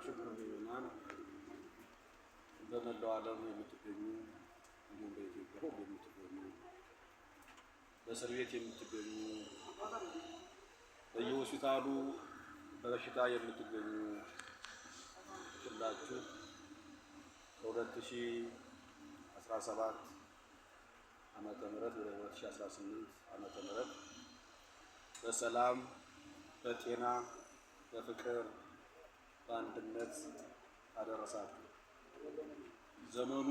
የተከበራችሁ ምዕመናን በመላው ዓለም የምትገኙ እንዲሁም በኢትዮጵያ የምትገኙ በእስር ቤት የምትገኙ በየሆስፒታሉ በበሽታ የምትገኙ ሁላችሁ ከ2017 ዓመተ ምህረት ወደ 2018 ዓመተ ምህረት በሰላም በጤና በፍቅር በአንድነት አደረሳችሁ። ዘመኑ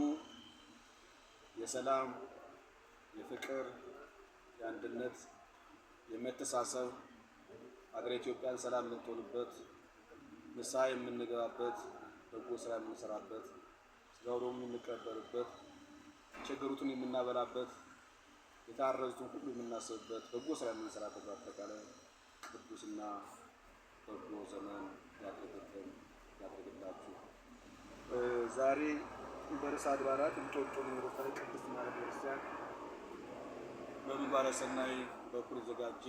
የሰላም የፍቅር የአንድነት የመተሳሰብ ሀገረ ኢትዮጵያን ሰላም የምትሆንበት ንስሐ የምንገባበት በጎ ስራ የምንሰራበት ስጋው ደግሞ የምንቀበልበት የቸገሩትን የምናበላበት የታረዙትን ሁሉ የምናስብበት በጎ ስራ የምንሰራበት በአጠቃላይ ቅዱስና በጎ ዘመን ያድርግልን ያድርግላችሁ። ዛሬ በርዕሰ አድባራት እንጦጦ ዩኒቨርሲቲ ቅድስት ማርያም ቤተክርስቲያን በምግባረ ሰናይ በኩል የተዘጋጀ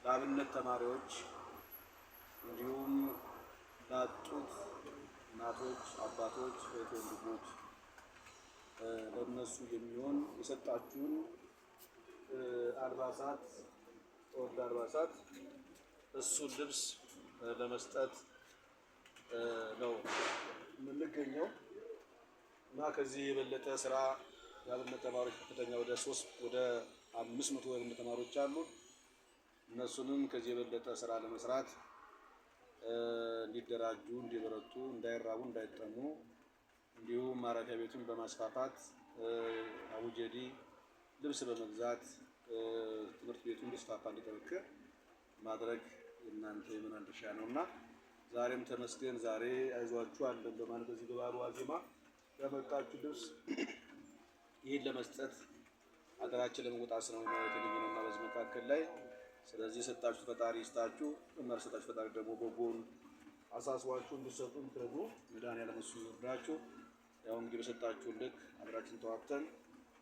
ለአብነት ተማሪዎች እንዲሁም ላጡት እናቶች፣ አባቶች፣ እህት ወንድሞች ለነሱ የሚሆን የሰጣችሁን አልባሳት ተወዳ አልባሳት እሱን ልብስ ለመስጠት ነው የምንገኘው እና ከዚህ የበለጠ ስራ የአብነት ተማሪዎች ከፍተኛ ወደ 500 የአብነት ተማሪዎች አሉ። እነሱንም ከዚህ የበለጠ ስራ ለመስራት እንዲደራጁ፣ እንዲበረቱ፣ እንዳይራቡ፣ እንዳይጠሙ እንዲሁም ማረፊያ ቤቱን በማስፋፋት አቡጀዲ ልብስ በመግዛት ትምህርት ቤቱን እንዲስፋፋ እንዲጠነክር ማድረግ የእናንተ የምናን ድርሻ ነውና ዛሬም ተመስገን ዛሬ አይዟችሁ አለን በማለት በዚህ በበዓሉ ዋዜማ ያመጣችሁ ልብስ ይህን ለመስጠት ሀገራችን ለመውጣት ነው የተገኘነውና በዚህ መካከል ላይ ስለዚህ የሰጣችሁ ፈጣሪ ይስጣችሁ፣ የሰጣችሁ ፈጣሪ ደግሞ በጎን አሳስባችሁ እንድትሰጡ እንድትረዱ መድኃኒዓለም እሱ ይርዳችሁ። ያው እንግዲህ በሰጣችሁ ልክ ሀገራችን ተዋግተን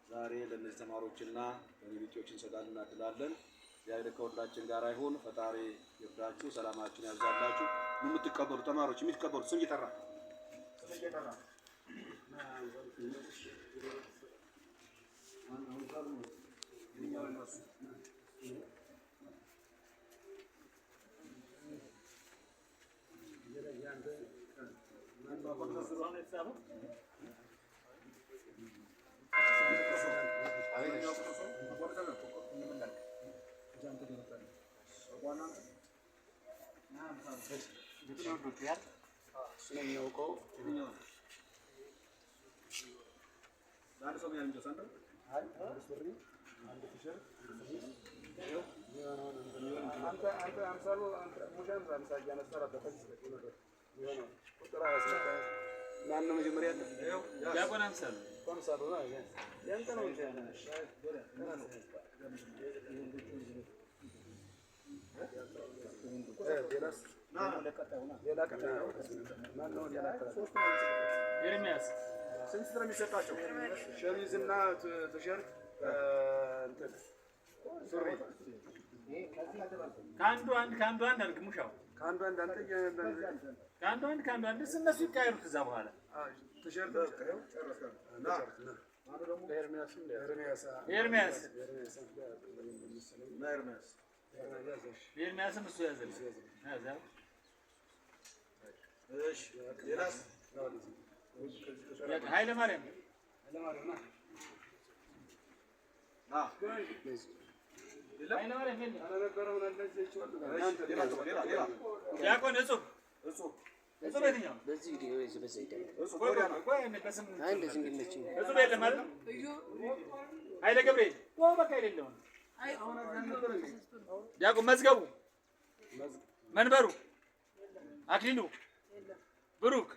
ዛሬ ለእነዚህ ተማሪዎችና ለሌሎች እንሰጣለን እናድላለን። እግዚአብሔር ከሁላችን ጋር ይሁን። ፈጣሪ ይርዳችሁ፣ ሰላማችን ያብዛላችሁ። የምትቀበሉ ተማሪዎች የምትቀበሉ ስም እየጠራ ኤርሚያስ ስንት ነው የሚሰጣቸው? ሸሚዝ እና ቲሸርት እንትን ሱሪ ከአንዱ አንድ አድርግ ሙሻው ከአንዱ አንድ ከአንዱ እነሱ ይቀያየሩት እዛ በኋላ ቲሸርት ኤርሚያስም እሱ ያዘልኝ። እሺ ሌላስ? ኃይለ ማርያም ዲያቆን እጹብ የትኛው እጹብ የለም አይደል? ኃይለ ገብርኤል በቃ የሌለውን ዲያቆን መዝገቡ መንበሩ አክሊሉ ብሩክ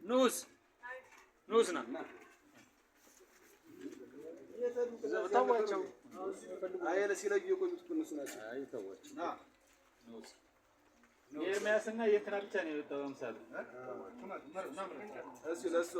ንዑስ ና ተዋቸው። አየለ ሲለዩ የቆዩት እነሱ ናቸው። አይ ተዋቸው። የኤርሚያስና የእንትና ብቻ ነው የወጣው። ምሳሌ እሱ ለሱ